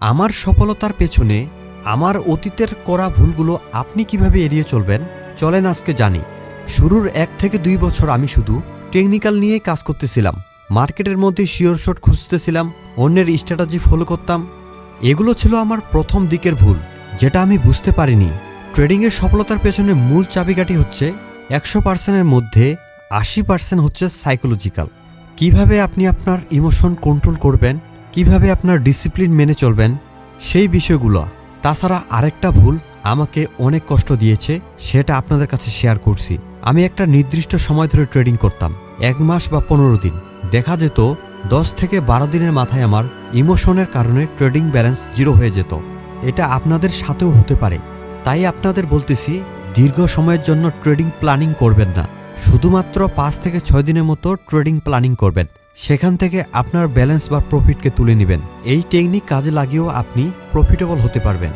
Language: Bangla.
আমার সফলতার পেছনে আমার অতীতের করা ভুলগুলো আপনি কিভাবে এড়িয়ে চলবেন চলেন আজকে জানি। শুরুর 1 থেকে 2 বছর আমি শুধু টেকনিক্যাল নিয়েই কাজ করতেছিলাম। মার্কেটের মধ্যে শিওর শট খুঁজতেছিলাম, অন্যের স্ট্র্যাটেজি ফলো করতাম। এগুলো ছিল আমার প্রথম দিকের ভুল, যেটা আমি বুঝতে পারিনি। ট্রেডিংয়ের সফলতার পেছনে মূল চাবিকাঠি হচ্ছে 100%-এর মধ্যে 80% হচ্ছে সাইকোলজিক্যাল। কিভাবে আপনি আপনার ইমোশন কন্ট্রোল করবেন, কিভাবে আপনার ডিসিপ্লিন মেনে চলবেন, সেই বিষয়গুলো। তাছাড়া আরেকটা ভুল আমাকে অনেক কষ্ট দিয়েছে, সেটা আপনাদের কাছে শেয়ার করছি। আমি একটা নির্দিষ্ট সময় ধরে ট্রেডিং করতাম, 1 মাস বা 15 দিন। দেখা যেত 10 থেকে 12 দিনের মাথায় আমার ইমোশনের কারণে ট্রেডিং ব্যালেন্স 0 হয়ে যেত। এটা আপনাদের সাথেও হতে পারে। তাই আপনাদের বলতেছি, দীর্ঘ সময়ের জন্য ট্রেডিং প্ল্যানিং করবেন না। শুধুমাত্র 5 থেকে 6 দিনের মতো ট্রেডিং প্ল্যানিং করবেন। সেখান থেকে আপনার ব্যালেন্স বা প্রফিটকে তুলে নেবেন। এই টেকনিক কাজে লাগিয়েও আপনি প্রফিটেবল হতে পারবেন।